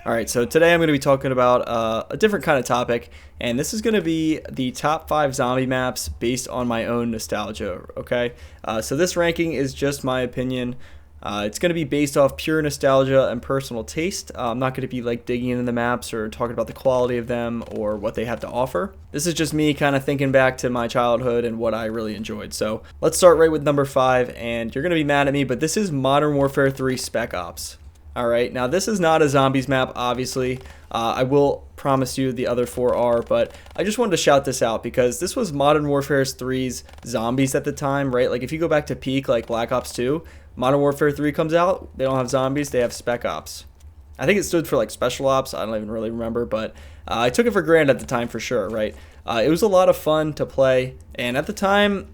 All right, so today I'm going to be talking about a different kind of topic, and this is going to be the top 5 zombie maps based on my own nostalgia, okay? So this ranking is just my opinion. It's going to be based off pure nostalgia and personal taste. I'm not going to be like digging into the maps or talking about the quality of them or what they have to offer. This is just me kind of thinking back to my childhood and what I really enjoyed. So let's start right with number 5, and you're going to be mad at me, but this is Modern Warfare 3 Spec Ops. Alright, now this is not a zombies map, obviously. I will promise you the other 4 are, but I just wanted to shout this out because this was Modern Warfare 3's zombies at the time, right? Like if you go back to peak, like Black Ops 2, Modern Warfare 3 comes out, they don't have zombies, they have Spec Ops. I think it stood for like Special Ops, I don't even really remember, but I took it for granted at the time for sure, right? It was a lot of fun to play, and at the time,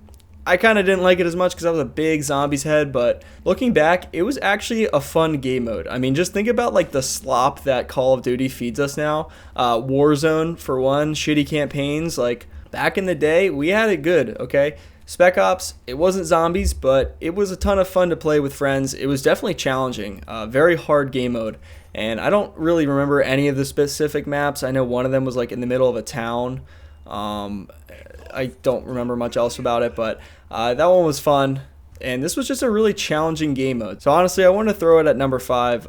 I kind of didn't like it as much because I was a big zombies head, but looking back, it was actually a fun game mode. I mean, just think about like the slop that Call of Duty feeds us now. Warzone, for one, shitty campaigns. Like, back in the day, we had it good, okay? Spec Ops, it wasn't zombies, but it was a ton of fun to play with friends. It was definitely challenging, very hard game mode. And I don't really remember any of the specific maps. I know one of them was like in the middle of a town. I don't remember much else about it, but that one was fun. And this was just a really challenging game mode. So honestly, I want to throw it at number 5.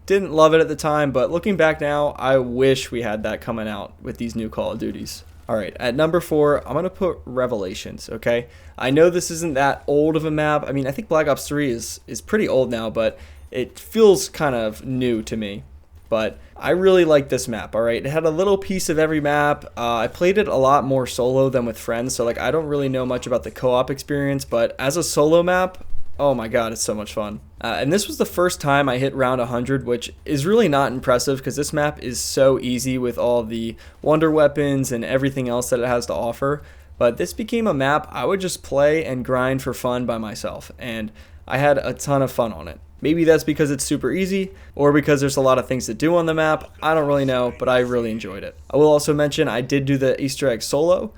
Didn't love it at the time, but looking back now, I wish we had that coming out with these new Call of Duties. Alright, at number 4, I'm going to put Revelations, okay? I know this isn't that old of a map. I mean, I think Black Ops 3 is pretty old now, but it feels kind of new to me. But I really like this map, alright? It had a little piece of every map. I played it a lot more solo than with friends, so like I don't really know much about the co-op experience, but as a solo map, oh my god, it's so much fun. And this was the first time I hit round 100, which is really not impressive because this map is so easy with all the wonder weapons and everything else that it has to offer. But this became a map I would just play and grind for fun by myself, and I had a ton of fun on it. Maybe that's because it's super easy, or because there's a lot of things to do on the map. I don't really know, but I really enjoyed it. I will also mention I did do the Easter egg solo,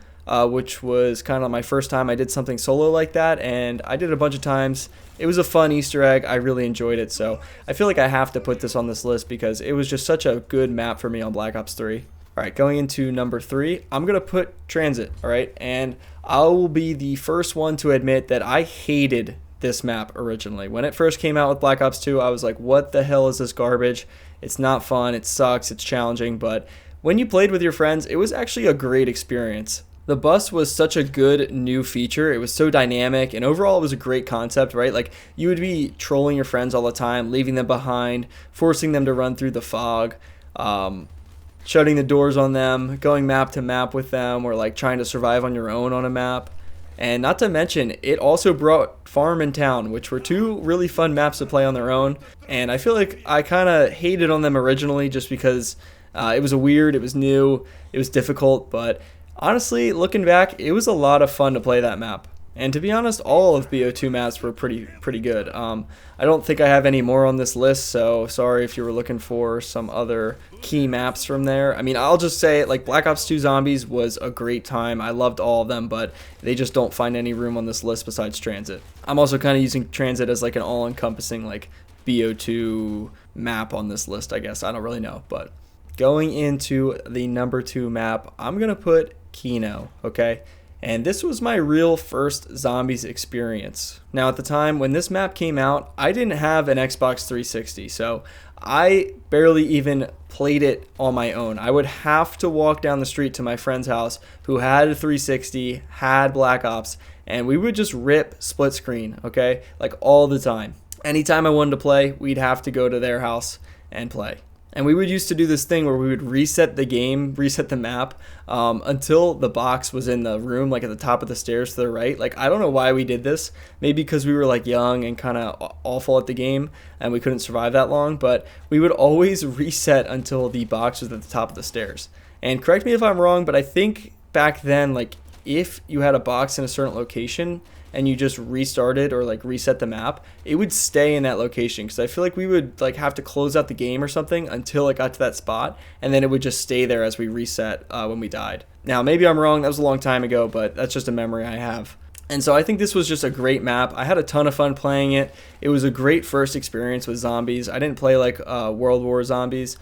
which was kind of my first time I did something solo like that, and I did it a bunch of times. It was a fun Easter egg. I really enjoyed it, so I feel like I have to put this on this list because it was just such a good map for me on Black Ops 3. Alright, going into number 3, I'm going to put Transit, alright? And I will be the first one to admit that I hated this map originally. When it first came out with Black Ops 2, I was like, what the hell is this garbage? It's not fun, it sucks, it's challenging, but when you played with your friends, it was actually a great experience. The bus was such a good new feature. It was so dynamic, and overall it was a great concept, right? Like, you would be trolling your friends all the time, leaving them behind, forcing them to run through the fog, shutting the doors on them, going map to map with them, or like trying to survive on your own on a map. And not to mention, it also brought Farm and Town, which were 2 really fun maps to play on their own. And I feel like I kind of hated on them originally just because it was it was new, it was difficult. But honestly, looking back, it was a lot of fun to play that map. And to be honest, all of BO2 maps were pretty good. I don't think I have any more on this list, so sorry if you were looking for some other key maps from there. I mean, I'll just say, like, Black Ops 2 Zombies was a great time. I loved all of them, but they just don't find any room on this list besides Transit. I'm also kind of using Transit as like an all-encompassing like BO2 map on this list, I guess. I don't really know, but going into the number 2 map, I'm going to put Kino, okay? And this was my real first zombies experience. Now at the time when this map came out, I didn't have an Xbox 360, so I barely even played it on my own. I would have to walk down the street to my friend's house who had a 360, had Black Ops, and we would just rip split screen, okay? Like all the time. Anytime I wanted to play, we'd have to go to their house and play. And we would used to do this thing where we would reset the game, reset the map, until the box was in the room, like at the top of the stairs to the right. Like, I don't know why we did this. Maybe because we were like young and kind of awful at the game and we couldn't survive that long. But we would always reset until the box was at the top of the stairs. And correct me if I'm wrong, but I think back then, like, if you had a box in a certain location and you just restarted or like reset the map, it would stay in that location, because I feel like we would like have to close out the game or something until it got to that spot, and then it would just stay there as we reset when we died. Now maybe I'm wrong, that was a long time ago, but that's just a memory I have. And so I think this was just a great map. I had a ton of fun playing it. It was a great first experience with zombies. I didn't play like World War Zombies,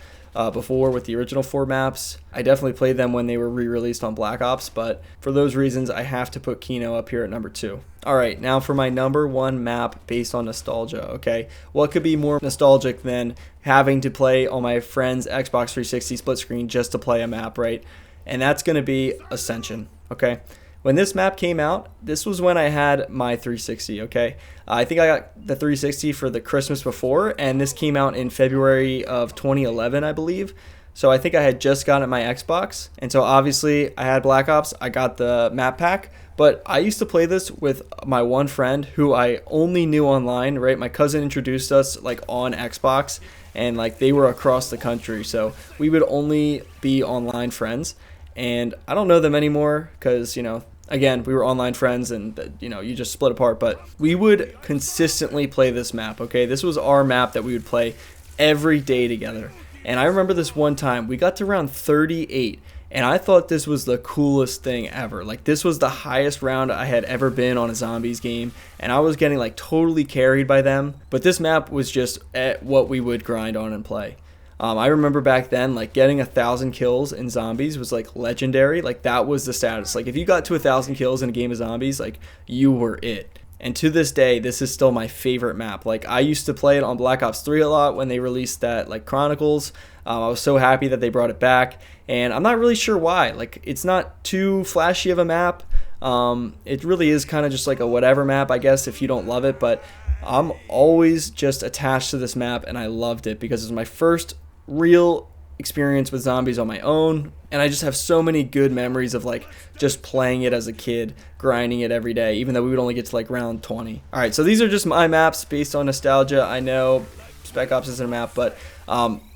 before with the original 4 maps. I definitely played them when they were re-released on Black Ops, but for those reasons, I have to put Kino up here at number 2. All right, now for my number 1 map based on nostalgia, okay? What could be more nostalgic than having to play on my friend's Xbox 360 split screen just to play a map, right? And that's going to be Ascension, okay? When this map came out, this was when I had my 360, okay? I think I got the 360 for the Christmas before, and this came out in February of 2011, I believe. So I think I had just gotten my Xbox, and so obviously I had Black Ops, I got the map pack, but I used to play this with my one friend who I only knew online, right? My cousin introduced us like on Xbox, and like they were across the country, so we would only be online friends. And I don't know them anymore because, you know, again, we were online friends and, you know, you just split apart. But we would consistently play this map, okay? This was our map that we would play every day together. And I remember this one time, we got to round 38, and I thought this was the coolest thing ever. Like, this was the highest round I had ever been on a zombies game, and I was getting, like, totally carried by them. But this map was just at what we would grind on and play. I remember back then, like, getting 1,000 kills in zombies was like legendary. Like, that was the status. Like, if you got to 1,000 kills in a game of zombies, like, you were it. And to this day, this is still my favorite map. Like, I used to play it on Black Ops 3 a lot when they released that, like, Chronicles. I was so happy that they brought it back, and I'm not really sure why. Like, it's not too flashy of a map. It really is kind of just like a whatever map, I guess, if you don't love it. But I'm always just attached to this map, and I loved it because it was my first real experience with zombies on my own, and I just have so many good memories of like just playing it as a kid, grinding it every day, even though we would only get to like round 20. All right, so these are just my maps based on nostalgia. I know Spec Ops isn't a map, but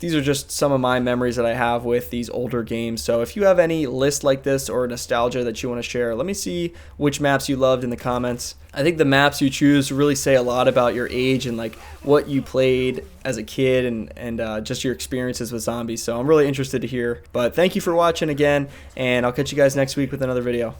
these are just some of my memories that I have with these older games. So if you have any list like this or nostalgia that you want to share, let me see which maps you loved in the comments. I think the maps you choose really say a lot about your age and like what you played as a kid and just your experiences with zombies. So I'm really interested to hear. But thank you for watching again, and I'll catch you guys next week with another video.